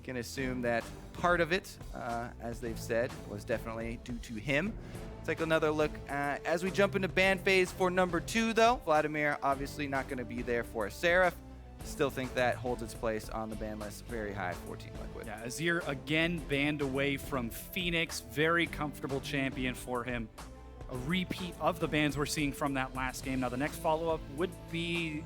can assume that part of it, as they've said, was definitely due to him. Take another look as we jump into ban phase for number 2, though. Vladimir obviously not going to be there for Seraph. Still think that holds its place on the ban list very high for Team Liquid. Yeah, Azir again banned away from Fenix. Very comfortable champion for him. A repeat of the bans we're seeing from that last game. Now the next follow-up would be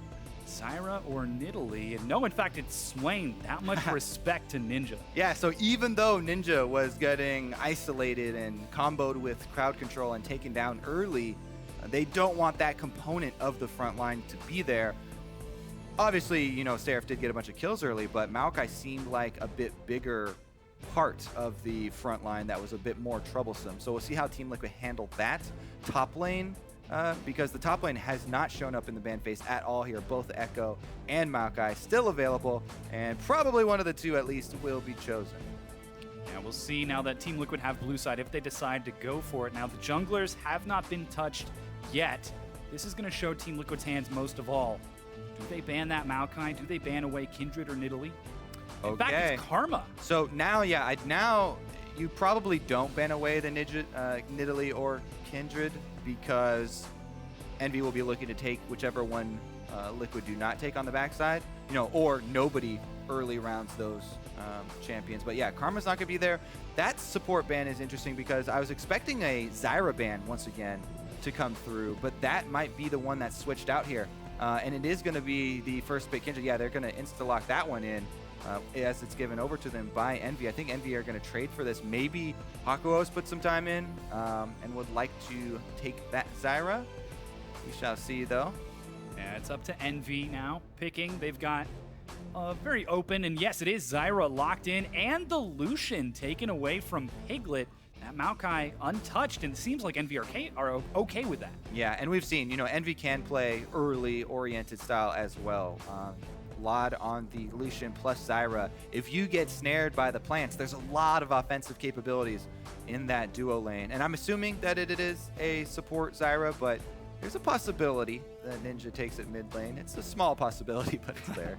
Zyra or Nidalee. And no, in fact, it's Swain. That much respect to Ninja. Yeah, so even though Ninja was getting isolated and comboed with crowd control and taken down early, they don't want that component of the front line to be there. Obviously, you know, Seraph did get a bunch of kills early, but Maokai seemed like a bit bigger part of the front line that was a bit more troublesome. So we'll see how Team Liquid handle that top lane, because the top lane has not shown up in the ban phase at all here. Both Ekko and Maokai still available, and probably one of the two at least will be chosen. Yeah, we'll see now that Team Liquid have blue side if they decide to go for it. Now the junglers have not been touched yet. This is going to show Team Liquid's hands most of all. Do they ban that Maokai? Do they ban away Kindred or Nidalee? In fact, it's Karma. So now, yeah, now you probably don't ban away the Nidalee or Kindred, because Envy will be looking to take whichever one Liquid do not take on the backside, you know, or nobody early rounds those champions. But yeah, Karma's not going to be there. That support ban is interesting because I was expecting a Zyra ban once again to come through, but that might be the one that's switched out here. And it is going to be the first pick Kindred. Yeah, they're going to insta-lock that one in as it's given over to them by Envy. I think Envy are going to trade for this. Maybe Hakuho's put some time in and would like to take that Zyra. We shall see, though. Yeah, it's up to Envy now picking. They've got very open, and yes, it is Zyra locked in, and the Lucian taken away from Piglet. That Maokai untouched, and it seems like Envy are okay with that. Yeah, and we've seen, you know, Envy can play early oriented style as well. Lot on the Lucian plus Zyra. If you get snared by the plants, there's a lot of offensive capabilities in that duo lane. And I'm assuming that it is a support Zyra, but there's a possibility that Ninja takes it mid lane. It's a small possibility, but it's there.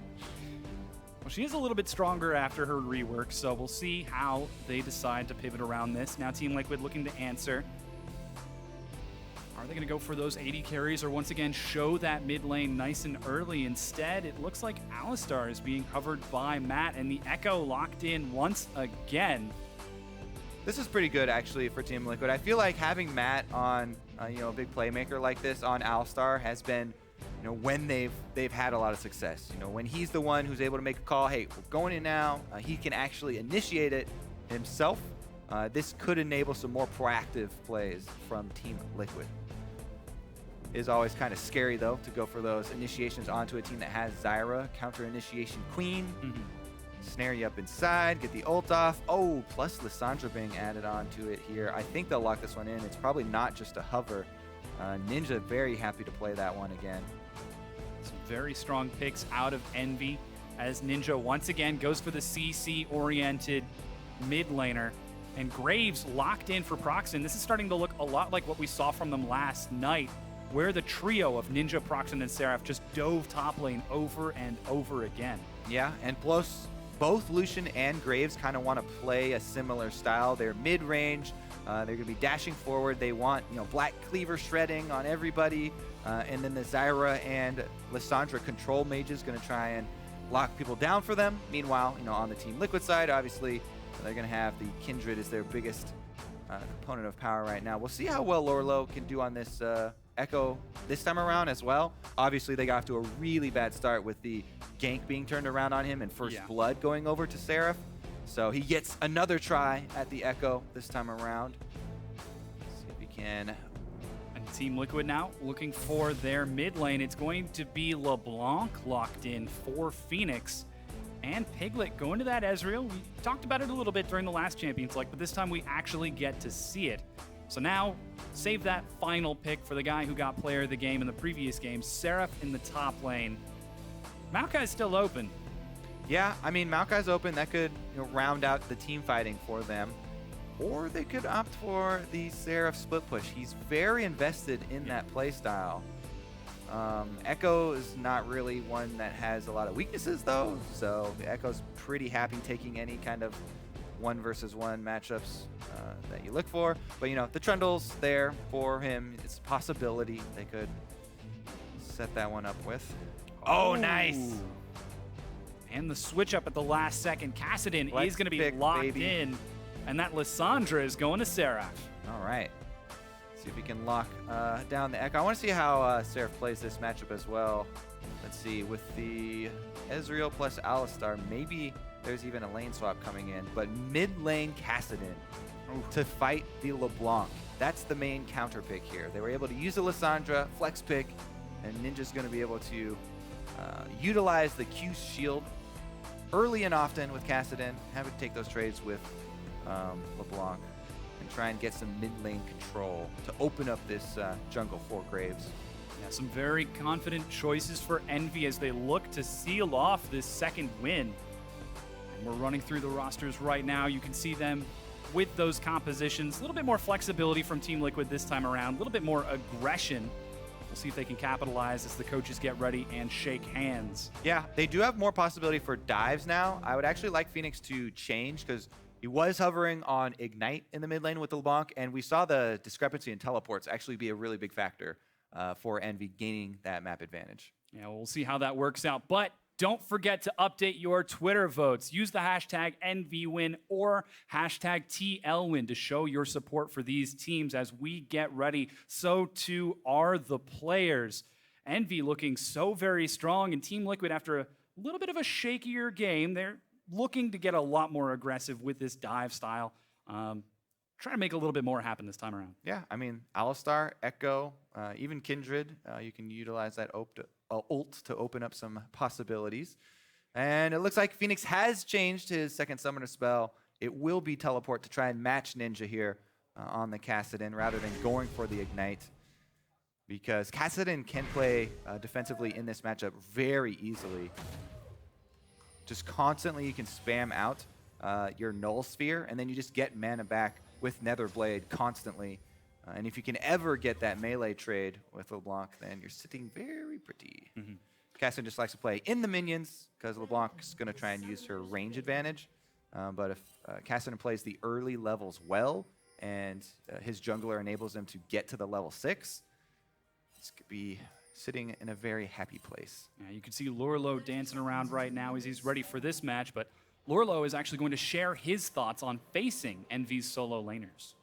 Well, she is a little bit stronger after her rework, so we'll see how they decide to pivot around this. Now Team Liquid looking to answer. Are they going to go for those 80 carries or once again show that mid lane nice and early? Instead, it looks like Alistar is being covered by Matt, and the Ekko locked in once again. This is pretty good, actually, for Team Liquid. I feel like having Matt on, you know, a big playmaker like this on Alistar has been, you know, when they've had a lot of success. You know, when he's the one who's able to make a call, hey, we're going in now, he can actually initiate it himself. This could enable some more proactive plays from Team Liquid. It is always kind of scary, though, to go for those initiations onto a team that has Zyra, counter initiation queen, snare you up inside, get the ult off. Oh, plus Lissandra being added onto it here. I think they'll lock this one in. It's probably not just a hover. Ninja very happy to play that one again. Some very strong picks out of Envy as Ninja once again goes for the CC-oriented mid laner. And Graves locked in for Procxin. This is starting to look a lot like what we saw from them last night, where the trio of Ninja, Procxin, and Seraph just dove top lane over and over again. Yeah, and plus both Lucian and Graves kind of want to play a similar style. They're mid-range. They're going to be dashing forward. They want, you know, Black Cleaver shredding on everybody. And then the Zyra and Lissandra control mages going to try and lock people down for them. Meanwhile, you know, on the Team Liquid side, obviously, they're going to have the Kindred as their biggest component of power right now. We'll see how well Lourlo can do on this Ekko this time around as well. Obviously, they got off to a really bad start with the gank being turned around on him and first blood going over to Seraph. So he gets another try at the Ekko this time around. Let's see if he can. And Team Liquid now looking for their mid lane. It's going to be LeBlanc locked in for Fenix. And Piglet going to that Ezreal. We talked about it a little bit during the last Champions League, but this time we actually get to see it. So now, save that final pick for the guy who got player of the game in the previous game, Seraph in the top lane. Maokai's still open. Yeah, I mean, Maokai's open. That could, you know, round out the team fighting for them. Or they could opt for the Seraph split push. He's very invested in that playstyle. Ekko is not really one that has a lot of weaknesses, though, so Ekko's pretty happy taking any kind of 1-versus-1 matchups that you look for. But, you know, the Trundle's there for him. It's a possibility they could set that one up with. Oh, nice! And the switch up at the last second. Kassadin is going to be pick, locked baby. in, and that Lissandra is going to Seraph. All right. See if we can lock down the Ekko. I want to see how Seraph plays this matchup as well. Let's see, with the Ezreal plus Alistar, maybe there's even a lane swap coming in, but mid lane Kassadin to fight the LeBlanc. That's the main counter pick here. They were able to use the Lissandra, flex pick, and Ninja's going to be able to utilize the Q shield early and often with Kassadin, have it take those trades with LeBlanc, and try and get some mid lane control to open up this jungle for Graves. Yeah, some very confident choices for Envy as they look to seal off this second win. And we're running through the rosters right now. You can see them with those compositions. A little bit more flexibility from Team Liquid this time around, a little bit more aggression. We'll see if they can capitalize as the coaches get ready and shake hands. Yeah, they do have more possibility for dives now. I would actually like Fenix to change because he was hovering on Ignite in the mid lane with LeBlanc, and we saw the discrepancy in teleports actually be a really big factor for Envy gaining that map advantage. Yeah, we'll see how that works out. But don't forget to update your Twitter votes. Use the hashtag NVWin or hashtag TLWin to show your support for these teams as we get ready. So too are the players. Envy looking so very strong, and Team Liquid, after a little bit of a shakier game, they're looking to get a lot more aggressive with this dive style. Try to make a little bit more happen this time around. Yeah, I mean, Alistar, Ekko, even Kindred, you can utilize that ult to open up some possibilities. And it looks like Fenix has changed his second summoner spell. It will be teleport to try and match Ninja here on the Kassadin rather than going for the Ignite, because Kassadin can play defensively in this matchup very easily. Just constantly you can spam out your Null Sphere, and then you just get mana back with Netherblade constantly. And if you can ever get that melee trade with LeBlanc, then you're sitting very pretty. Kassadin just likes to play in the minions because LeBlanc's going to try and use her range advantage. But if Kassadin plays the early levels well, and his jungler enables him to get to the level 6, this could be sitting in a very happy place. Yeah, you can see Lourlo dancing around right now as he's ready for this match, but Lourlo is actually going to share his thoughts on facing Envy's solo laners.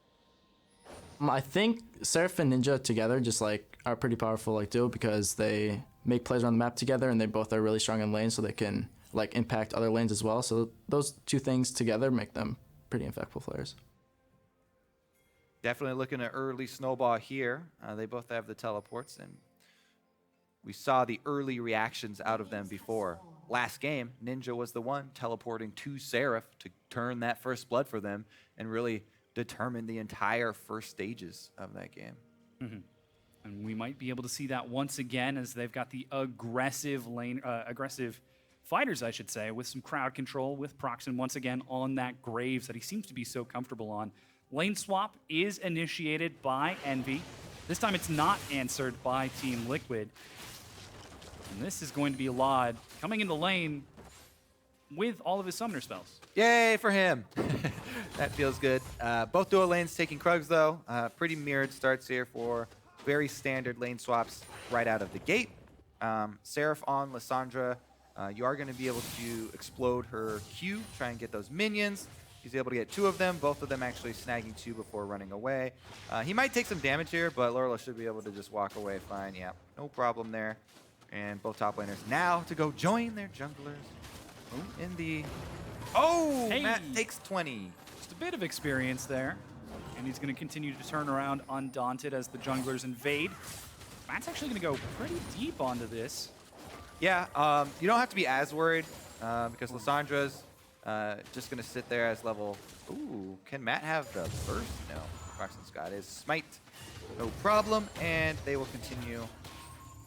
I think Seraph and Ninja together just like are pretty powerful like duo because they make plays around the map together, and they both are really strong in lane, so they can like impact other lanes as well. So those two things together make them pretty impactful players. Definitely looking at early snowball here. They both have the teleports, and we saw the early reactions out of them before. Last game, Ninja was the one teleporting to Seraph to turn that first blood for them and really determine the entire first stages of that game. And we might be able to see that once again as they've got the aggressive fighters, I should say, with some crowd control with Procxin once again on that Graves that he seems to be so comfortable on. Lane swap is initiated by Envy. This time it's not answered by Team Liquid. And this is going to be Lod coming into lane with all of his summoner spells. Yay for him. That feels good. Both dual lanes taking Krugs, though. Pretty mirrored starts here for very standard lane swaps right out of the gate. Seraph on Lissandra. You are going to be able to explode her Q, try and get those minions. He's able to get 2 of them, both of them actually snagging 2 before running away. He might take some damage here, but Lourlo should be able to just walk away fine. Yeah, no problem there. And both top laners now to go join their junglers in the... Oh, hey. Matt takes 20. Just a bit of experience there. And he's going to continue to turn around undaunted as the junglers invade. Matt's actually going to go pretty deep onto this. Yeah, you don't have to be as worried because Lissandra's just going to sit there as level... Ooh, can Matt have the burst? No, Procxin's got his smite. No problem, and they will continue.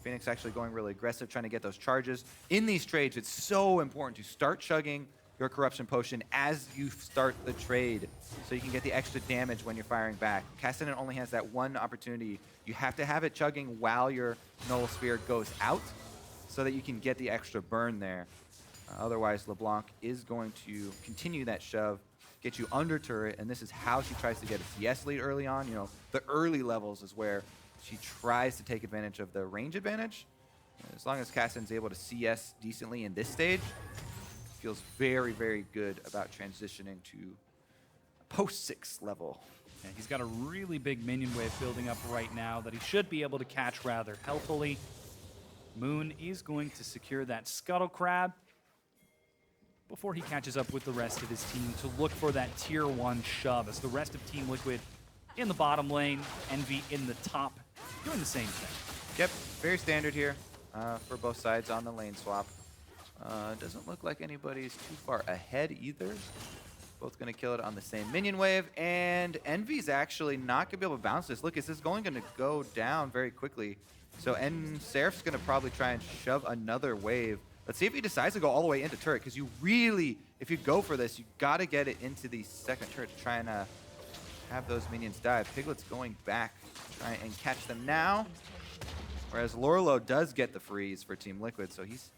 Fenix actually going really aggressive, trying to get those charges. In these trades, it's so important to start chugging your Corruption Potion as you start the trade, so you can get the extra damage when you're firing back. Kassadin only has that one opportunity. You have to have it chugging while your Null Sphere goes out, so that you can get the extra burn there. Otherwise, LeBlanc is going to continue that shove, get you under turret, and this is how she tries to get a CS lead early on. You know, the early levels is where she tries to take advantage of the range advantage. As long as Kassadin's able to CS decently in this stage, feels very, very good about transitioning to post-6 level. And he's got a really big minion wave building up right now that he should be able to catch rather healthily. Moon is going to secure that Scuttle Crab before he catches up with the rest of his team to look for that tier 1 shove as the rest of Team Liquid in the bottom lane, Envy in the top, doing the same thing. Yep, very standard here for both sides on the lane swap. Doesn't look like anybody's too far ahead either. Both going to kill it on the same minion wave, and Envy's actually not going to be able to bounce this. Look, this is going to go down very quickly. So Seraph's going to probably try and shove another wave. Let's see if he decides to go all the way into turret, because you really, if you go for this, you got to get it into the second turret to try and have those minions die. Piglet's going back to try and catch them now, whereas Lourlo does get the freeze for Team Liquid, so he's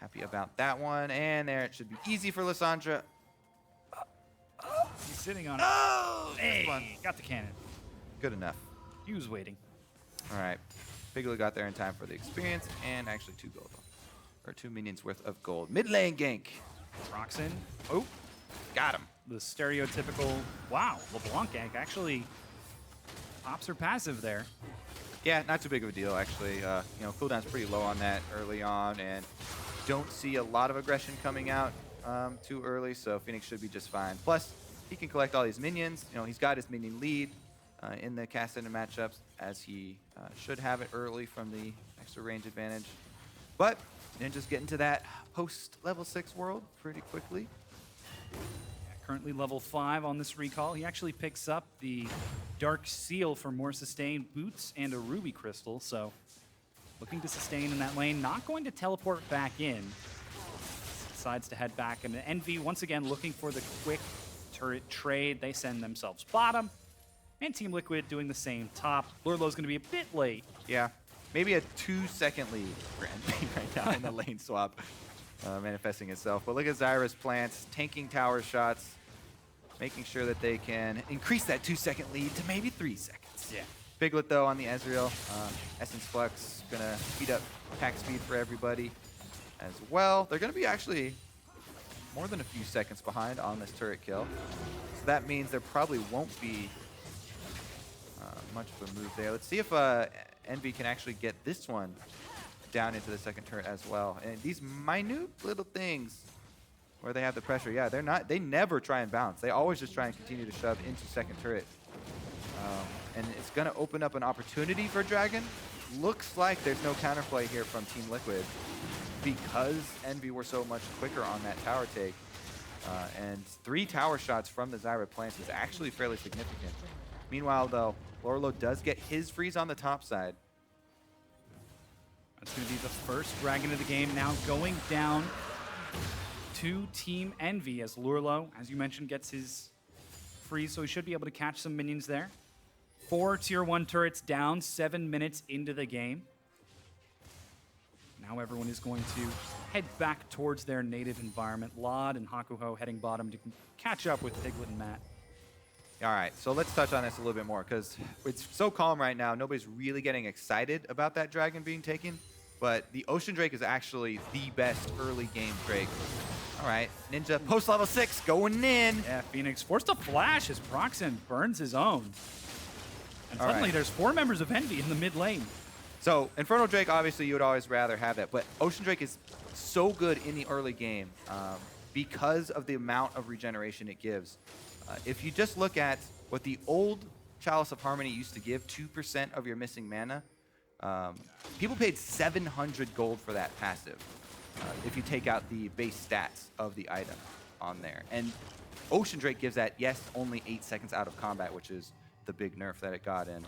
happy about that one. And there, it should be easy for Lissandra. He's sitting on it. Oh, Hey, got the cannon. good enough. He was waiting. All right, Piglet got there in time for the experience, and actually 2 gold, or 2 minions worth of gold. Mid lane gank. Procxin. Oh, Got him. the stereotypical, wow, LeBlanc gank actually pops her passive there. Yeah, not too big of a deal, actually. You know, cooldown's pretty low on that early on, and don't see a lot of aggression coming out too early, so Fenix should be just fine. Plus, he can collect all these minions. You know, he's got his minion lead in the Kassadin matchups, as he should have it early from the extra range advantage. But Ninja's getting to that post-level 6 world pretty quickly. Currently level 5 on this recall. He actually picks up the Dark Seal for more sustained boots and a Ruby Crystal, so looking to sustain in that lane. Not going to teleport back in. Decides to head back, and Envy once again looking for the quick turret trade. They send themselves bottom, and Team Liquid doing the same top. Lourlo's going to be a bit late. Yeah, maybe a 2-second lead for Envy right now in the lane swap manifesting itself. But look at Zyra's plants, tanking tower shots, making sure that they can increase that 2-second lead to maybe 3 seconds. Yeah. Piglet, though, on the Ezreal. Essence Flux going to speed up attack speed for everybody as well. They're going to be actually more than a few seconds behind on this turret kill. So that means there probably won't be much of a move there. Let's see if Envy can actually get this one down into the second turret as well. And these minute little things where they have the pressure, yeah, they never try and bounce. They always just try and continue to shove into second turret. And it's going to open up an opportunity for Dragon. Looks like there's no counterplay here from Team Liquid because Envy were so much quicker on that tower take. And 3 tower shots from the Zyra plants is actually fairly significant. Meanwhile, though, Lourlo does get his freeze on the top side. That's going to be the first Dragon of the game now going down to Team Envy as Lourlo, as you mentioned, gets his freeze, so he should be able to catch some minions there. 4 tier 1 turrets down 7 minutes into the game. Now everyone is going to head back towards their native environment. Lod and Hakuho heading bottom to catch up with Piglet and Matt. All right, so let's touch on this a little bit more because it's so calm right now. Nobody's really getting excited about that dragon being taken, but the Ocean Drake is actually the best early game Drake. All right, Ninja post level 6 going in. Yeah, Fenix forced a flash as Procxin burns his own. And All suddenly right. there's 4 members of Envy in the mid lane. So Infernal Drake, obviously you would always rather have that, but Ocean Drake is so good in the early game because of the amount of regeneration it gives. If you just look at what the old Chalice of Harmony used to give, 2% of your missing mana, people paid 700 gold for that passive if you take out the base stats of the item on there. And Ocean Drake gives that, yes, only 8 seconds out of combat, which is the big nerf that it got in,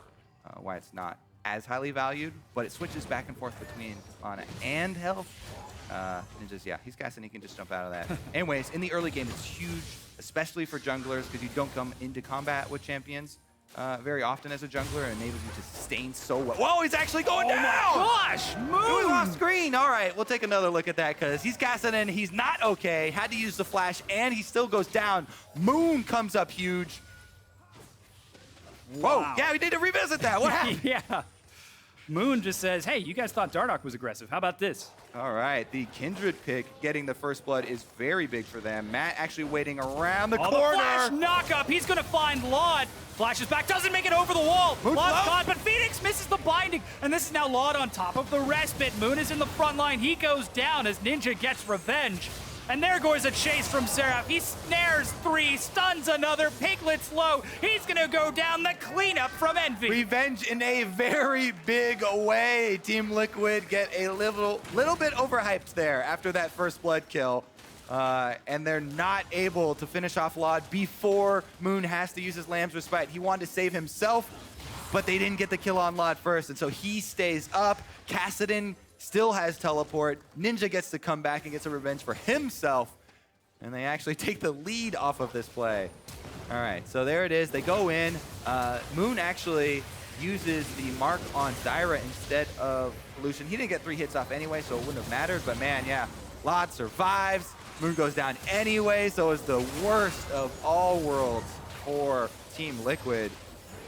why it's not as highly valued, but it switches back and forth between mana and health. Ninja's, yeah, he's casting, he can just jump out of that. Anyways, in the early game, it's huge, especially for junglers, because you don't come into combat with champions very often as a jungler, and enables you to sustain so well. Whoa, he's actually going down! Gosh, It was Moon! off screen. All right, we'll take another look at that, because he's casting in, he's not okay. Had to use the flash, and he still goes down. Moon comes up huge. Whoa, Wow. yeah, we need to revisit that. What happened? Yeah. Moon just says, hey, you guys thought Dardoch was aggressive. How about this? All right, the Kindred pick getting the first blood is very big for them. Matt actually waiting around the corner. The flash knock up. He's going to find Laud. Flashes back, doesn't make it over the wall. Moon's Laud's low. gone, but Phoenix misses the binding. And this is now Laud on top of the respite. Moon is in the front line. He goes down as Ninja gets revenge. And there goes a chase from Seraph. He snares 3, stuns another. Piglet's low. He's going to go down. The cleanup from Envy. Revenge in a very big way. Team Liquid get a little bit overhyped there after that first blood kill. And they're not able to finish off Laud before Moon has to use his Lamb's Respite. He wanted to save himself, but they didn't get the kill on Laud first, and so he stays up. Kassadin still has teleport. Ninja gets to come back and gets a revenge for himself, and they actually take the lead off of this play. All right, so there it is. They go in. Moon actually uses the mark on Zyra instead of Lucian. He didn't get 3 hits off anyway, so it wouldn't have mattered, but man, yeah, Laud survives. Moon goes down anyway, so it's the worst of all worlds for Team Liquid.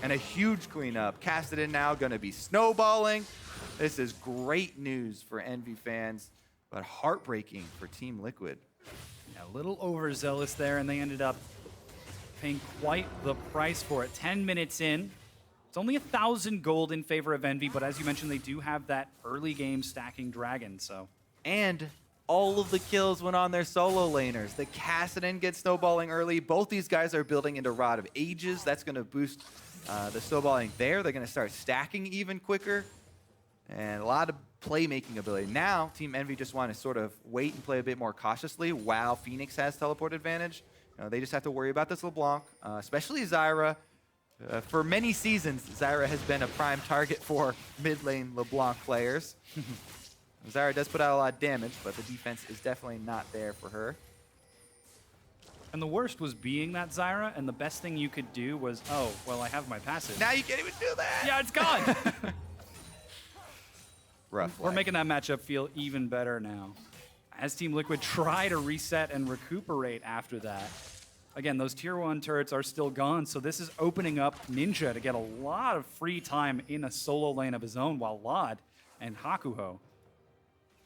And a huge cleanup. Kassadin now going to be snowballing. This is great news for Envy fans, but heartbreaking for Team Liquid. A little overzealous there, and they ended up paying quite the price for it. 10 minutes in. It's only 1,000 gold in favor of Envy, but as you mentioned, they do have that early game stacking dragon, so. And all of the kills went on their solo laners. The Kassadin gets snowballing early. Both these guys are building into Rod of Ages. That's going to boost the snowballing there. They're going to start stacking even quicker. And a lot of playmaking ability. Now, Team Envy just want to sort of wait and play a bit more cautiously while Fenix has teleport advantage. They just have to worry about this LeBlanc, especially Zyra. For many seasons, Zyra has been a prime target for mid lane LeBlanc players. Zyra does put out a lot of damage, but the defense is definitely not there for her. And the worst was being that Zyra, and the best thing you could do was, oh, well, I have my passive. Now you can't even do that! Yeah, it's gone! Rough. We're making that matchup feel even better now. As Team Liquid try to reset and recuperate after that. Again, those tier 1 turrets are still gone, so this is opening up Ninja to get a lot of free time in a solo lane of his own, while Laud and Hakuho,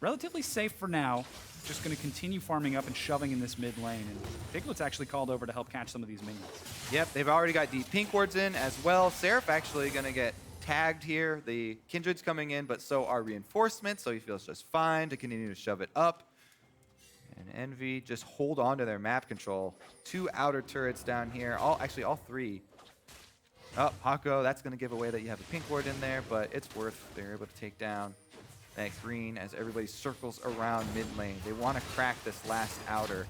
relatively safe for now, just going to continue farming up and shoving in this mid lane. And Piglet's actually called over to help catch some of these minions. Yep, they've already got deep pink wards in as well. Seraph actually going to get tagged here. The Kindred's coming in, but so are reinforcements, so he feels just fine to continue to shove it up. And Envy just hold on to their map control. 2 outer turrets down here. Actually, all 3. Oh, Hakuho, that's going to give away that you have a pink ward in there, but it's worth. They're able to take down that green as everybody circles around mid lane. They want to crack this last outer.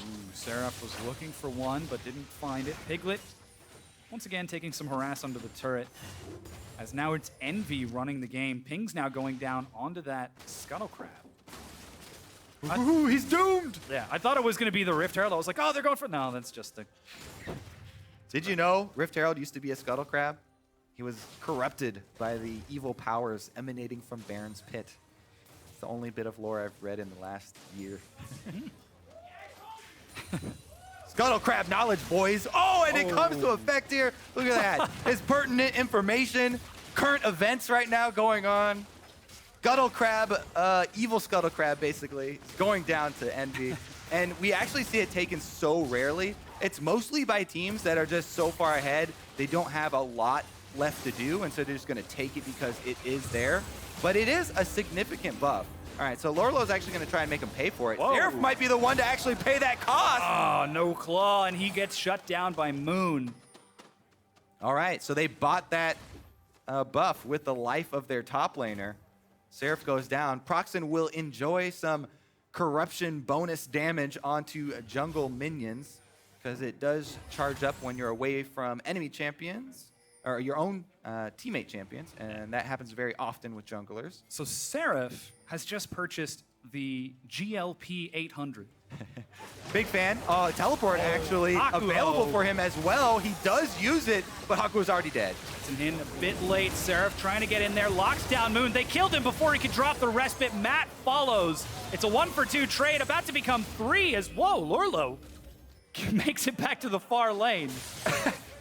Ooh, Seraph was looking for one, but didn't find it. Piglet, once again, taking some harass under the turret. As now it's Envy running the game. Ping's now going down onto that Scuttle Crab. Ooh, he's doomed! Yeah, I thought it was going to be the Rift Herald. I was like, oh, they're going for... No, that's just the... Did you know Rift Herald used to be a Scuttle Crab? He was corrupted by the evil powers emanating from Baron's Pit. It's the only bit of lore I've read in the last year. Scuttle Crab knowledge, boys. Oh, and it comes to effect here. Look at that. It's pertinent information. Current events right now going on. Scuttle Crab, evil Scuttle Crab, basically, is going down to Envy. And we actually see it taken so rarely. It's mostly by teams that are just so far ahead, they don't have a lot left to do, and so they're just going to take it because it is there. But it is a significant buff. All right, so Lourlo's actually going to try and make him pay for it. Seraph might be the one to actually pay that cost. Oh, no claw, and he gets shut down by Moon. All right, so they bought that buff with the life of their top laner. Seraph goes down. Procxin will enjoy some corruption bonus damage onto jungle minions because it does charge up when you're away from enemy champions or your own teammate champions, and that happens very often with junglers. So Seraph has just purchased the GLP 800. Big fan. Teleport actually Hakuho. available for him as well. He does use it, but Hakuho's already dead. It's in a bit late. Seraph trying to get in there. Locks down Moon. They killed him before he could drop the respite. Matt follows. It's a 1-for-2 trade, about to become 3 as, whoa, Lourlo makes it back to the far lane.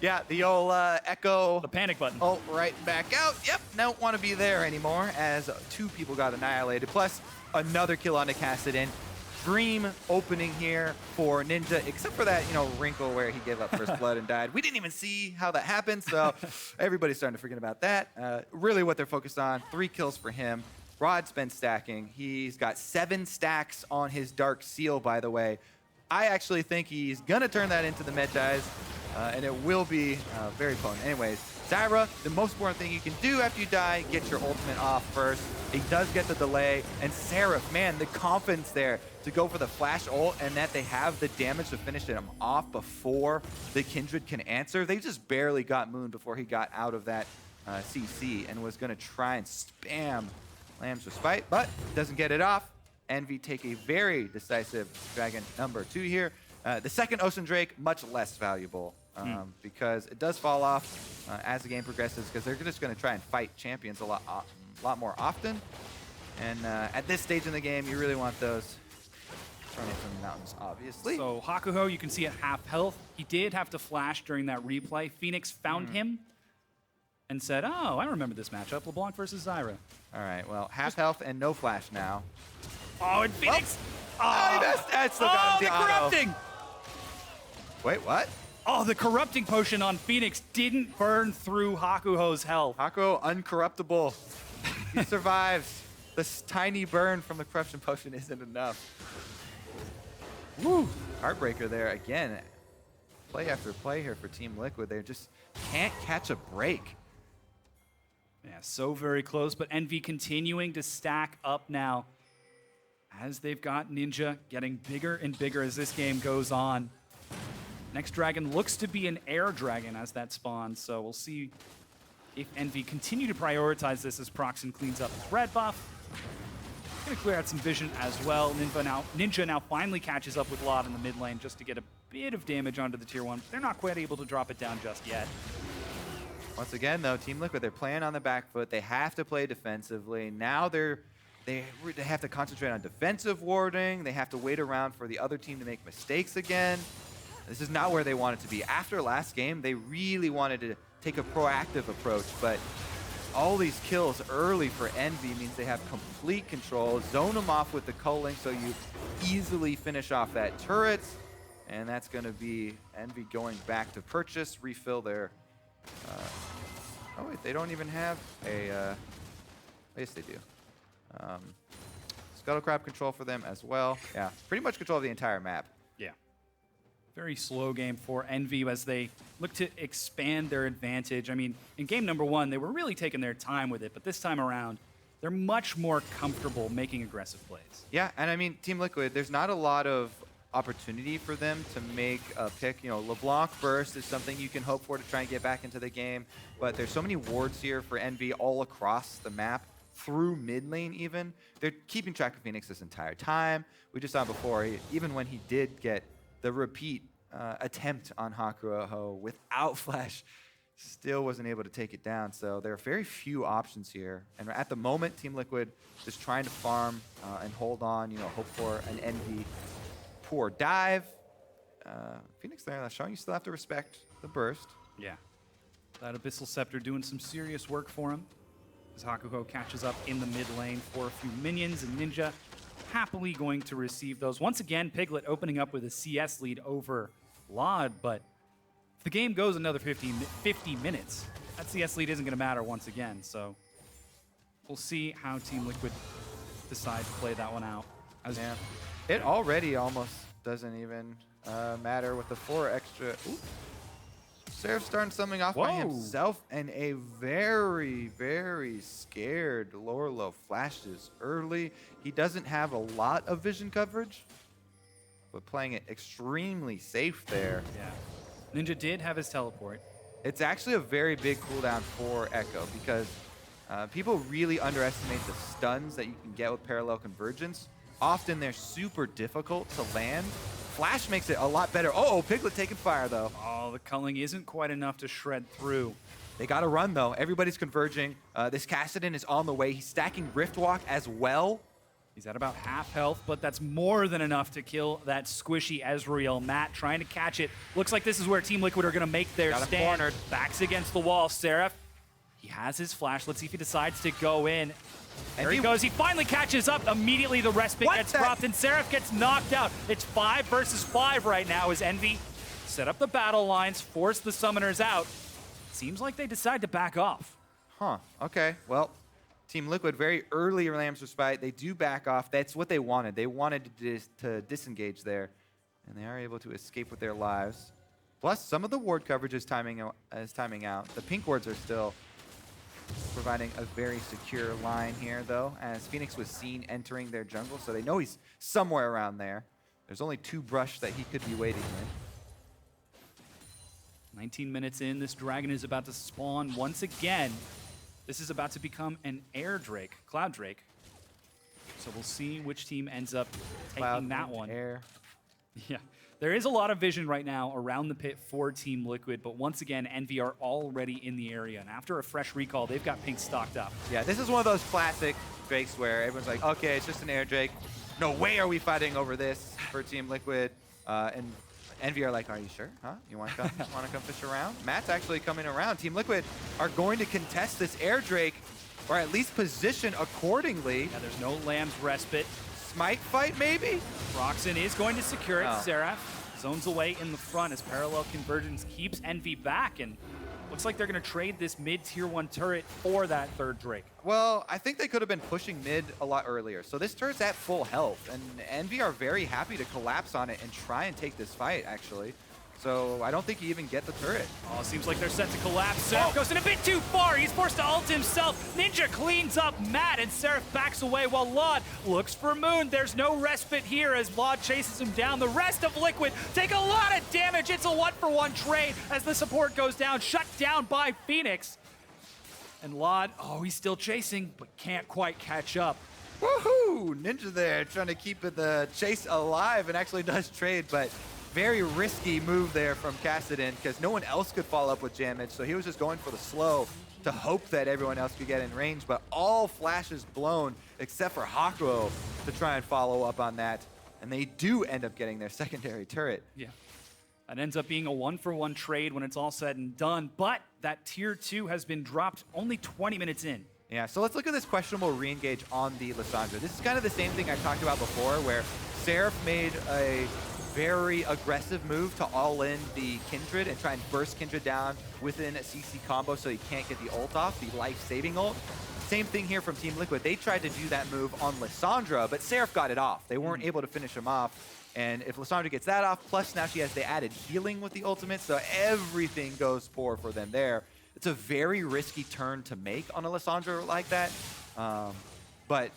Yeah, the old Ekko. The panic button. Oh, right back out. Yep, don't want to be there anymore as 2 people got annihilated. Plus another kill on the Kassadin. Dream opening here for Ninja, except for that, wrinkle where he gave up first blood and died. We didn't even see how that happened, so everybody's starting to forget about that. Really what they're focused on, 3 kills for him. Rod's been stacking. He's got 7 stacks on his Dark Seal, by the way. I actually think he's going to turn that into the Medjai's, and it will be very potent. Anyways, Zyra, the most important thing you can do after you die, get your ultimate off first. He does get the delay. And Seraph, man, the confidence there to go for the flash ult and that they have the damage to finish him off before the Kindred can answer. They just barely got Moon before he got out of that CC and was going to try and spam Lamb's Respite, but doesn't get it off. Envy take a very decisive Dragon number 2 here. The second Ocean Drake, much less valuable because it does fall off as the game progresses because they're just going to try and fight champions a lot more often. And at this stage in the game, you really want those running from the mountains, obviously. So Hakuho, you can see at half health. He did have to flash during that replay. Fenix found him and said, oh, I remember this matchup, LeBlanc versus Zyra. All right, well, half health and no flash now. Oh, and Fenix! Oh, that still got him the the auto. corrupting! Wait, what? Oh, the corrupting potion on Fenix didn't burn through Hakuho's health. Hakuho, uncorruptible. He survives. This tiny burn from the corruption potion isn't enough. Woo! Heartbreaker there again. Play after play here for Team Liquid. They just can't catch a break. Yeah, so very close, but Envy continuing to stack up now as they've got Ninja getting bigger and bigger as this game goes on. Next dragon looks to be an air dragon as that spawns, so we'll see if Envy continue to prioritize this as Procxin cleans up his red buff. Gonna clear out some vision as well. Ninja now finally catches up with Lot in the mid lane just to get a bit of damage onto the tier 1. They're not quite able to drop it down just yet. Once again, though, Team Liquid, they're playing on the back foot. They have to play defensively. Now they have to concentrate on defensive warding. They have to wait around for the other team to make mistakes again. This is not where they wanted to be. After last game, they really wanted to take a proactive approach, but all these kills early for Envy means they have complete control. Zone them off with the culling so you easily finish off that turret, and that's going to be Envy going back to purchase, refill their... oh wait, they don't even have a... yes, they do. Scuttle Crab control for them as well. Yeah, pretty much control of the entire map. Yeah. Very slow game for Envy as they look to expand their advantage. I mean, in game number 1, they were really taking their time with it, but this time around, they're much more comfortable making aggressive plays. Yeah, and I mean, Team Liquid, there's not a lot of opportunity for them to make a pick. LeBlanc burst is something you can hope for to try and get back into the game, but there's so many wards here for Envy all across the map, through mid lane even. They're keeping track of Phoenix this entire time. We just saw before, even when he did get the repeat attempt on Hakuho without flash, still wasn't able to take it down. So there are very few options here. And at the moment, Team Liquid just trying to farm and hold on, hope for an Envy poor dive. Phoenix there, showing you still have to respect the burst. Yeah. That Abyssal Scepter doing some serious work for him. As Hakuho catches up in the mid lane for a few minions, and Ninja happily going to receive those. Once again, Piglet opening up with a CS lead over Lod, but if the game goes another 50 minutes, that CS lead isn't going to matter once again, so we'll see how Team Liquid decide to play that one out. Yeah. It already almost doesn't even matter with the 4 extra... Ooh. Seraph starting something off by himself, and a very, very scared Lourlo flashes early. He doesn't have a lot of vision coverage, but playing it extremely safe there. Yeah. Ninja did have his teleport. It's actually a very big cooldown for Ekko because people really underestimate the stuns that you can get with parallel convergence. often they're super difficult to land. Flash makes it a lot better. Oh, Piglet taking fire, though. Oh, the culling isn't quite enough to shred through. They got to run, though. Everybody's converging. This Kassadin is on the way. He's stacking Rift Walk as well. He's at about half health, but that's more than enough to kill that squishy Ezreal. Matt trying to catch it. Looks like this is where Team Liquid are going to make their Got him stand. cornered. Backs against the wall. Seraph, he has his flash. Let's see if he decides to go in. There he goes. He finally catches up. Immediately the respite gets dropped, and Seraph gets knocked out. It's 5 versus 5 right now as Envy set up the battle lines, force the summoners out. Seems like they decide to back off. Huh, okay. Well, Team Liquid, very early Lamb's Respite. They do back off. That's what they wanted. They wanted to disengage there, and they are able to escape with their lives. Plus, some of the ward coverage is timing out. The pink wards are still providing a very secure line here, though, as Fenix was seen entering their jungle, so they know he's somewhere around there. There's only 2 brush that he could be waiting in. 19 minutes in, this dragon is about to spawn once again. This is about to become an air drake, cloud drake. So we'll see which team ends up taking that one. Air. Yeah, there is a lot of vision right now around the pit for Team Liquid, but once again, Envy are already in the area, and after a fresh recall, they've got pink stocked up. Yeah, this is one of those classic drakes where everyone's like, okay, it's just an air drake. No way are we fighting over this for Team Liquid. And Envy are like, are you sure? Huh? You want to come fish around? Matt's actually coming around. Team Liquid are going to contest this air drake, or at least position accordingly. Yeah, there's no Lamb's respite. Smite fight, maybe? Procxin is going to secure it. Oh. Seraph zones away in the front as parallel convergence keeps Envy back, and looks like they're going to trade this mid-tier 1 turret for that third drake. Well, I think they could have been pushing mid a lot earlier. So this turret's at full health, and Envy are very happy to collapse on it and try and take this fight, actually. So I don't think you even get the turret. Oh, seems like they're set to collapse. Seraph goes in a bit too far. He's forced to ult himself. Ninja cleans up Matt, and Seraph backs away while Laud looks for Moon. There's no respite here as Laud chases him down. The rest of Liquid take a lot of damage. It's a 1-for-1 trade as the support goes down, shut down by Fenix. And Laud, oh, he's still chasing, but can't quite catch up. Woohoo! Ninja there trying to keep the chase alive and actually does trade, but very risky move there from Kassadin because no one else could follow up with damage, so he was just going for the slow to hope that everyone else could get in range, but all flashes blown except for Hakuho to try and follow up on that, and they do end up getting their secondary turret. Yeah. That ends up being a 1-for-1 trade when it's all said and done, but that tier 2 has been dropped only 20 minutes in. Yeah, so let's look at this questionable re-engage on the Lissandra. This is kind of the same thing I talked about before, where Seraph made a very aggressive move to all in the Kindred and try and burst Kindred down within a CC combo so he can't get the ult off, the life-saving ult. Same thing here from Team Liquid. They tried to do that move on Lissandra, but Seraph got it off. They weren't able to finish him off. And if Lissandra gets that off, plus now she has the added healing with the ultimate, so everything goes poor for them there. It's a very risky turn to make on a Lissandra like that. But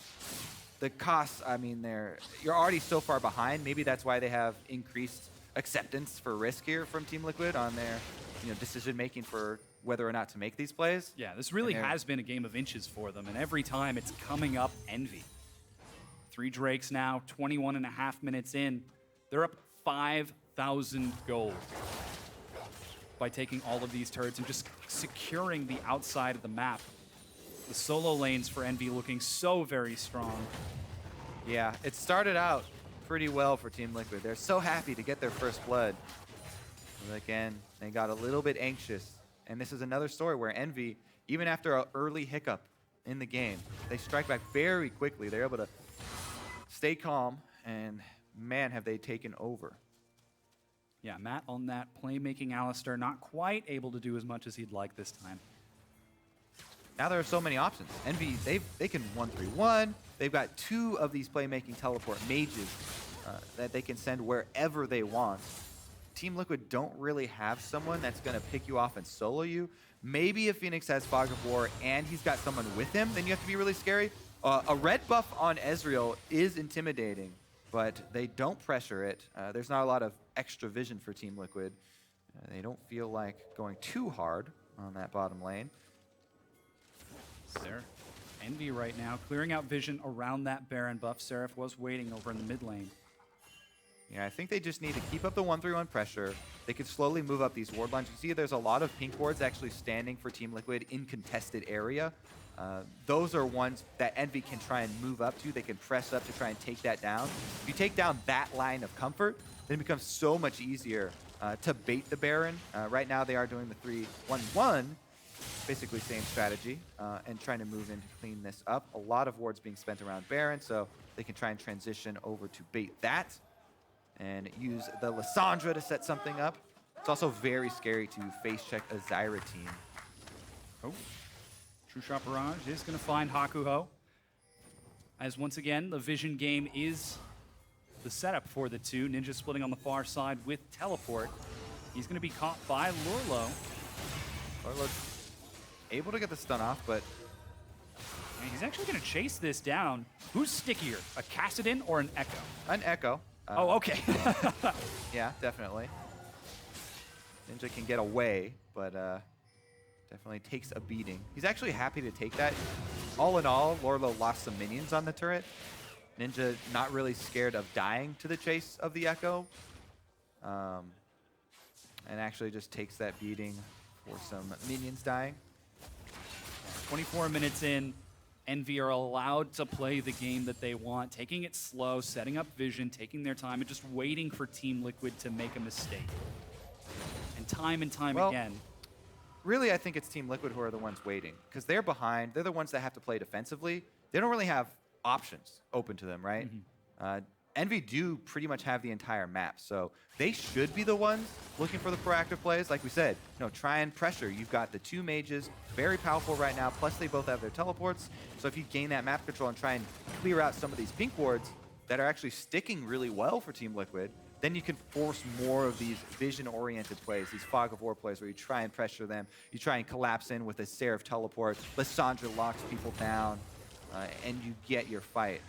the costs, I mean, you're already so far behind. Maybe that's why they have increased acceptance for risk here from Team Liquid on their decision making for whether or not to make these plays. Yeah, this really has been a game of inches for them, and every time it's coming up Envy. 3 Drakes now, 21 and a half minutes in. They're up 5,000 gold by taking all of these turrets and just securing the outside of the map. The solo lanes for Envy looking so very strong. Yeah, it started out pretty well for Team Liquid. They're so happy to get their first blood. But again, they got a little bit anxious. And this is another story where Envy, even after an early hiccup in the game, they strike back very quickly. They're able to stay calm, and man, have they taken over. Yeah, Matt on that playmaking Alistar, not quite able to do as much as he'd like this time. Now there are so many options. Envy, they can 1-3-1. They've got 2 of these playmaking teleport mages that they can send wherever they want. Team Liquid don't really have someone that's going to pick you off and solo you. Maybe if Fenix has Fog of War and he's got someone with him, then you have to be really scary. A red buff on Ezreal is intimidating, but they don't pressure it. There's not a lot of extra vision for Team Liquid. They don't feel like going too hard on that bottom lane. There. Envy right now, clearing out vision around that Baron buff. Seraph was waiting over in the mid lane. Yeah, I think they just need to keep up the 1-3-1 pressure. They can slowly move up these ward lines. You see there's a lot of pink wards actually standing for Team Liquid in contested area. Those are ones that Envy can try and move up to. They can press up to try and take that down. If you take down that line of comfort, then it becomes so much easier to bait the Baron. Right now they are doing the 3-1-1, basically same strategy, and trying to move in to clean this up. A lot of wards being spent around Baron, so they can try and transition over to bait that and use the Lissandra to set something up. It's also very scary to face check a Zyra team. Oh, True Shot Barrage is going to find Hakuho. As once again, the vision game is the setup for the two. Ninja splitting on the far side with teleport. He's going to be caught by Lourlo. Lourlo's able to get the stun off, but And he's actually going to chase this down. Who's stickier, a Kassadin or an Ekko? an Ekko. Oh, okay. Yeah, definitely. Ninja can get away, but definitely takes a beating. He's actually happy to take that. All in all, Lourlo lost some minions on the turret. Ninja not really scared of dying to the chase of the Ekko. And actually just takes that beating for some minions dying. 24 minutes in, Envy are allowed to play the game that they want, taking it slow, setting up vision, taking their time, and just waiting for Team Liquid to make a mistake. And time again. Really, I think it's Team Liquid who are the ones waiting, because they're behind. They're the ones that have to play defensively. They don't really have options open to them, right? Envy do pretty much have the entire map, so they should be the ones looking for the proactive plays. Like we said, try and pressure. You've got the two mages, very powerful right now, plus they both have their teleports. So if you gain that map control and try and clear out some of these pink wards that are actually sticking really well for Team Liquid, then you can force more of these vision-oriented plays, these fog of war plays where you try and pressure them, you try and collapse in with a Seraph teleport, Lissandra locks people down, and you get your fight.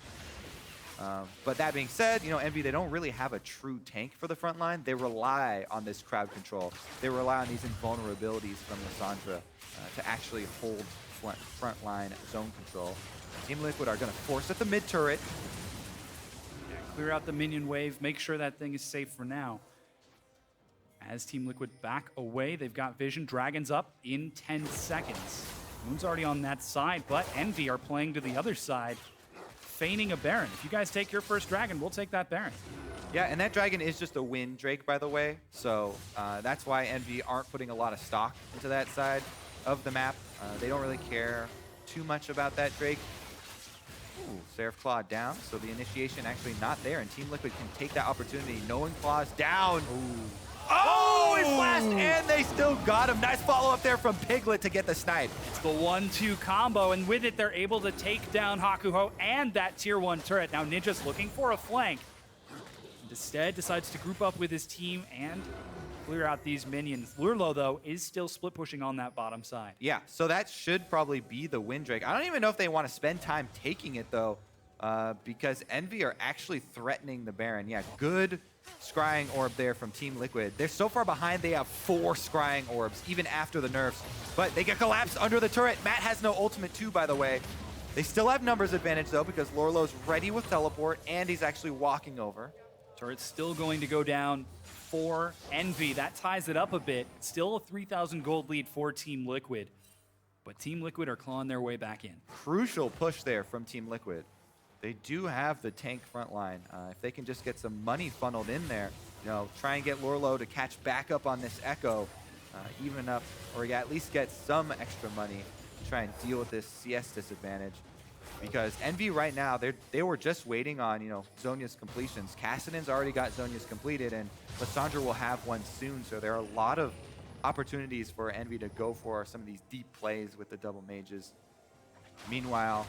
But that being said, Envy, they don't really have a true tank for the front line. They rely on this crowd control. They rely on these invulnerabilities from Lissandra to actually hold front line zone control. Team Liquid are going to force at the mid turret. Yeah, clear out the minion wave, make sure that thing is safe for now. As Team Liquid back away, they've got vision. Dragons up in 10 seconds. Moon's already on that side, but Envy are playing to the other side, feigning a Baron. If you guys take your first dragon, we'll take that Baron. Yeah, and that dragon is just a wind drake, by the way. So that's why Envy aren't putting a lot of stock into that side of the map. They don't really care too much about that drake. Ooh, Seraph Claw down, so the initiation actually not there, and Team Liquid can take that opportunity. Knowing Claw's down. Ooh. Oh, he flashed, and they still got him. Nice follow-up there from Piglet to get the snipe. It's the 1-2 combo, and with it, they're able to take down Hakuho and that tier 1 turret. Now Ninja's looking for a flank. Instead, decides to group up with his team and clear out these minions. Lourlo, though, is still split pushing on that bottom side. Yeah, so that should probably be the win drake. I don't even know if they want to spend time taking it, though, because Envy are actually threatening the Baron. Yeah, good scrying orb there from Team Liquid. They're so far behind, they have 4 scrying orbs, even after the nerfs. But they get collapsed under the turret. Matt has no ultimate too, by the way. They still have numbers advantage, though, because Lourlo's ready with teleport, and he's actually walking over. Turret's still going to go down for Envy. That ties it up a bit. Still a 3,000 gold lead for Team Liquid. But Team Liquid are clawing their way back in. Crucial push there from Team Liquid. They do have the tank front line. If they can just get some money funneled in there, try and get Lourlo to catch back up on this Ekko, even up, or at least get some extra money to try and deal with this CS disadvantage. Because Envy right now, they were just waiting on, Zhonya's completions. Kassadin's already got Zhonya's completed, and Lissandra will have one soon, so there are a lot of opportunities for Envy to go for some of these deep plays with the double mages. Meanwhile,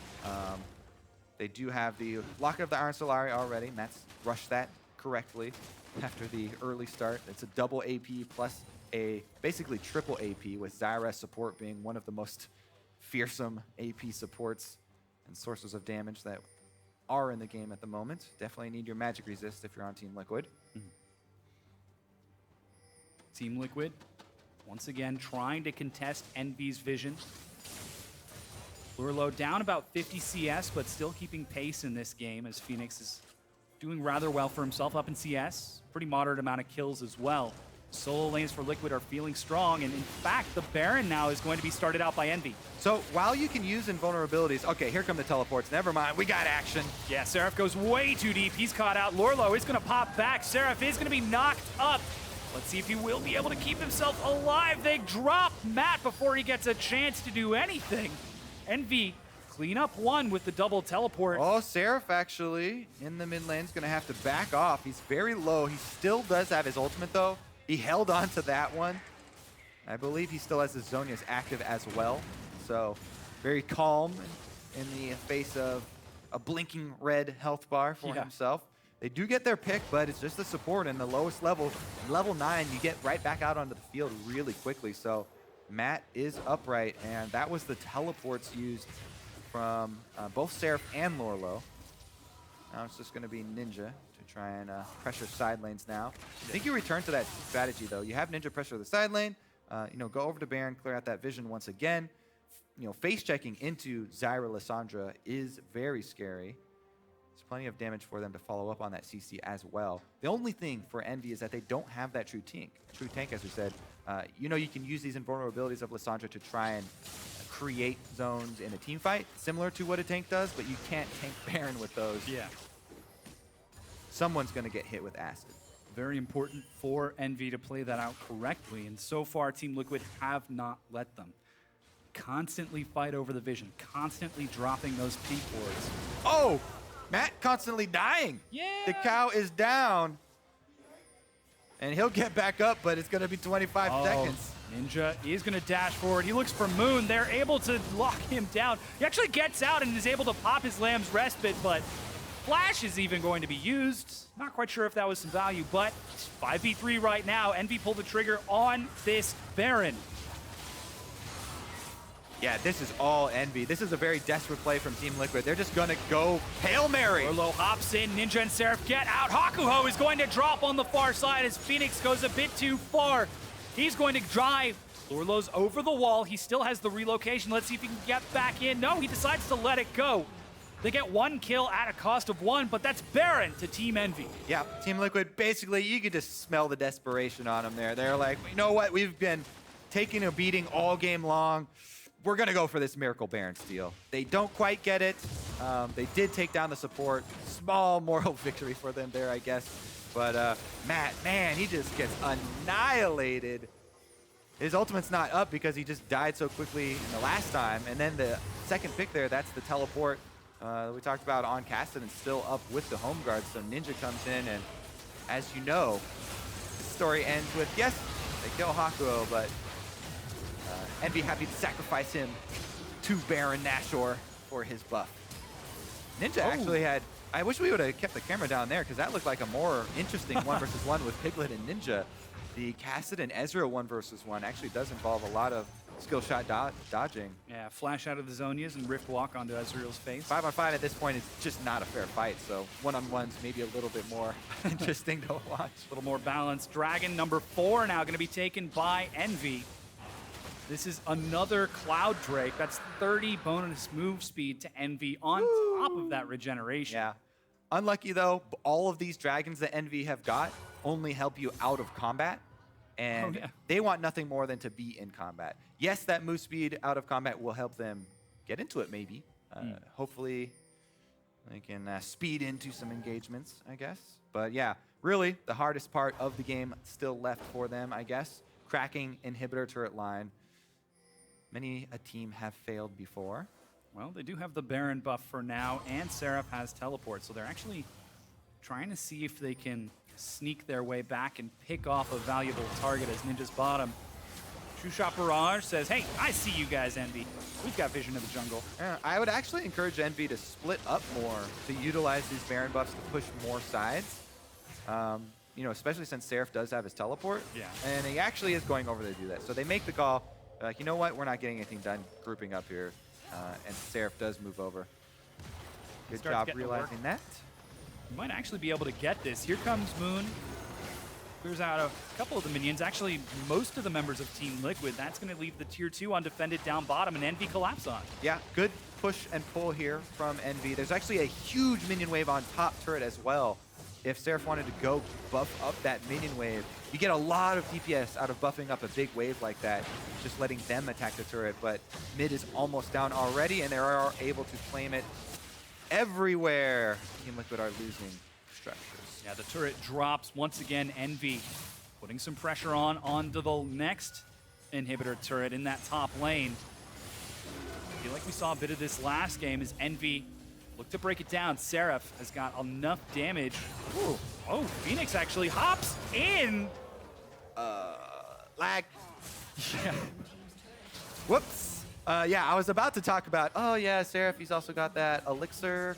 they do have the Lock of the Iron Solari already. Matt's rushed that correctly after the early start. It's a double AP plus a basically triple AP, with Zyra support being one of the most fearsome AP supports and sources of damage that are in the game at the moment. Definitely need your magic resist if you're on Team Liquid. Team Liquid, once again, trying to contest Envy's vision. Lourlo down about 50 CS, but still keeping pace in this game as Fenix is doing rather well for himself up in CS. Pretty moderate amount of kills as well. Solo lanes for Liquid are feeling strong, and in fact, the Baron now is going to be started out by Envy. So while you can use invulnerabilities, okay, here come the teleports. Never mind, we got action. Yeah, Seraph goes way too deep. He's caught out. Lourlo is going to pop back. Seraph is going to be knocked up. Let's see if he will be able to keep himself alive. They drop Matt before he gets a chance to do anything. Envy clean up one with the double teleport. Oh, Seraph actually in the mid lane is going to have to back off. He's very low. He still does have his ultimate though. He held on to that one. I believe he still has his Zhonya's active as well. So very calm in the face of a blinking red health bar for himself. They do get their pick, but it's just the support in the lowest level. Level 9, you get right back out onto the field really quickly. So Matt is upright, and that was the teleports used from both Seraph and Lourlo. Now it's just going to be Ninja to try and pressure side lanes now. I think you return to that strategy, though. You have Ninja pressure the side lane, go over to Baron, clear out that vision once again. Face checking into Zyra Lissandra is very scary. There's plenty of damage for them to follow up on that CC as well. The only thing for Envy is that they don't have that true tank, as we said. You can use these invulnerabilities of Lissandra to try and create zones in a team fight, similar to what a tank does, but you can't tank Baron with those. Yeah. Someone's going to get hit with acid. Very important for Envy to play that out correctly, and so far Team Liquid have not let them. Constantly fight over the vision, constantly dropping those pink wards. Oh! Matt constantly dying. Yeah. The cow is down. And he'll get back up, but it's going to be 25 seconds. Ninja is going to dash forward. He looks for Moon. They're able to lock him down. He actually gets out and is able to pop his Lamb's Respite, but Flash is even going to be used. Not quite sure if that was some value, but 5v3 right now. Envy pulled the trigger on this Baron. Yeah, this is all Envy. This is a very desperate play from Team Liquid. They're just going to go Hail Mary. Lourlo hops in. Ninja and Seraph get out. Hakuho is going to drop on the far side as Fenix goes a bit too far. He's going to drive. Lourlo's over the wall. He still has the relocation. Let's see if he can get back in. No, he decides to let it go. They get one kill at a cost of one, but that's Baron to Team Envy. Yeah, Team Liquid, basically, you could just smell the desperation on them there. They're like, you know what? We've been taking a beating all game long. We're going to go for this Miracle Baron steal. They don't quite get it. They did take down the support. Small moral victory for them there, I guess. But Matt, man, he just gets annihilated. His ultimate's not up because he just died so quickly in the last time. And then the second pick there, that's the teleport we talked about on Kassadin, still up with the home guard. So Ninja comes in, and as you know, the story ends with, yes, they kill Hakuho, but Envy happy to sacrifice him to Baron Nashor for his buff. Ninja actually had, I wish we would have kept the camera down there because that looked like a more interesting 1v1 with Piglet and Ninja. The Kassadin Ezreal 1v1 actually does involve a lot of skill shot dodging. Yeah, flash out of the Zhonya's and Rift Walk onto Ezreal's face. 5-on-5 at this point is just not a fair fight, so one-on-one's maybe a little bit more interesting to watch. A little more balanced. Dragon number 4 now going to be taken by Envy. This is another Cloud Drake. That's 30 bonus move speed to Envy on top of that regeneration. Yeah. Unlucky, though, all of these dragons that Envy have got only help you out of combat. And they want nothing more than to be in combat. Yes, that move speed out of combat will help them get into it, maybe. Hopefully, they can speed into some engagements, I guess. But yeah, really, the hardest part of the game still left for them, I guess. Cracking inhibitor turret line. Many a team have failed before. Well, they do have the Baron buff for now, and Seraph has teleport, so they're actually trying to see if they can sneak their way back and pick off a valuable target as Ninja's bottom. True Shot Barrage says, hey, I see you guys, Envy. We've got vision of the jungle. I would actually encourage Envy to split up more, to utilize these Baron buffs to push more sides. Especially since Seraph does have his teleport. Yeah. And he actually is going over to do that. So they make the call, like, you know what, we're not getting anything done grouping up here. And Seraph does move over. Good job realizing that. You might actually be able to get this. Here comes Moon. Clears out a couple of the minions. Actually, most of the members of Team Liquid. That's going to leave the tier 2 undefended down bottom and Envy collapse on. Yeah, good push and pull here from Envy. There's actually a huge minion wave on top turret as well. If Seraph wanted to go buff up that minion wave, you get a lot of DPS out of buffing up a big wave like that, just letting them attack the turret. But mid is almost down already, and they are able to claim it everywhere. Team Liquid are losing structures. Yeah, the turret drops once again. Envy putting some pressure onto the next inhibitor turret in that top lane. I feel like we saw a bit of this last game as Envy look to break it down. Seraph has got enough damage. Ooh. Oh, Fenix actually hops in. Lag. Yeah. Whoops. Yeah, I was about to talk about, oh yeah, Seraph, he's also got that elixir.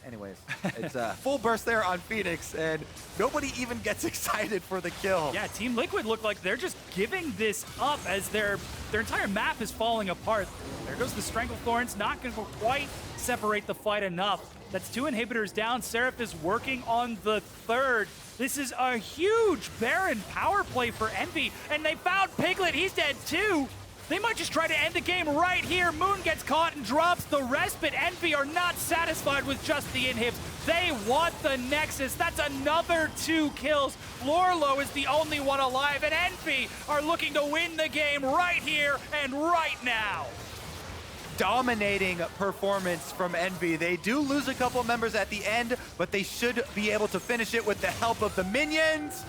Anyways, it's a full burst there on Fenix, and nobody even gets excited for the kill. Yeah, Team Liquid look like they're just giving this up as their entire map is falling apart. There goes the Stranglethorns, not going to quite separate the fight enough. That's 2 inhibitors down. Seraph is working on the 3rd. This is a huge Baron power play for Envy, and they found Piglet. He's dead too. They might just try to end the game right here. Moon gets caught and drops the rest, but Envy are not satisfied with just the inhibs. They want the Nexus. That's another 2 kills. Lourlo is the only one alive, and Envy are looking to win the game right here and right now. Dominating performance from Envy. They do lose a couple of members at the end, but they should be able to finish it with the help of the minions.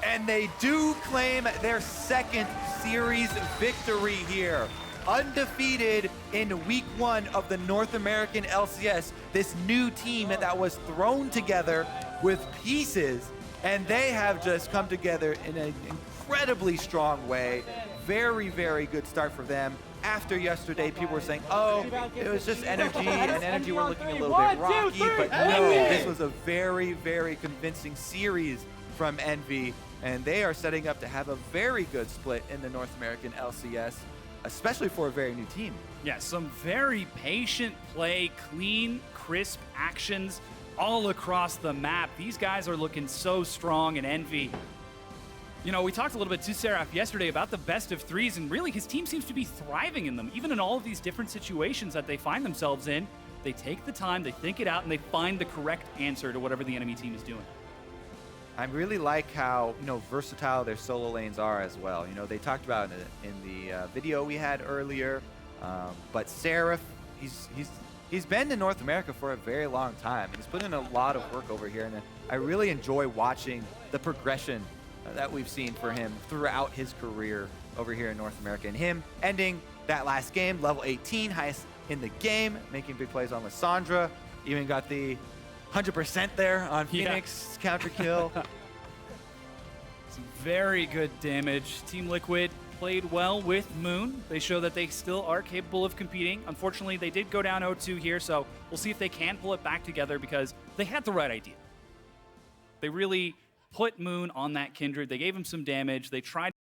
And they do claim their 2nd series victory here. Undefeated in week 1 of the North American LCS. This new team that was thrown together with pieces, and they have just come together in an incredibly strong way. Very, very good start for them. After yesterday, people were saying, oh, it was just energy, and energy were looking a little bit rocky, but no, this was a very, very convincing series from Envy, and they are setting up to have a very good split in the North American LCS, especially for a very new team. Yeah, some very patient play, clean, crisp actions all across the map. These guys are looking so strong, and Envy. You know, we talked a little bit to Seraph yesterday about the best of 3s, and really his team seems to be thriving in them. Even in all of these different situations that they find themselves in, they take the time, they think it out, and they find the correct answer to whatever the enemy team is doing. I really like how, versatile their solo lanes are as well. They talked about it in the video we had earlier, but Seraph, he's been in North America for a very long time, and he's put in a lot of work over here, and I really enjoy watching the progression that we've seen for him throughout his career over here in North America. And him ending that last game, level 18, highest in the game, making big plays on Lissandra, even got the 100% there on Phoenix counter kill. Some very good damage. Team Liquid played well with Moon. They show that they still are capable of competing. Unfortunately, they did go down 0-2 here, so we'll see if they can pull it back together because they had the right idea. They really put Moon on that Kindred. They gave him some damage. They tried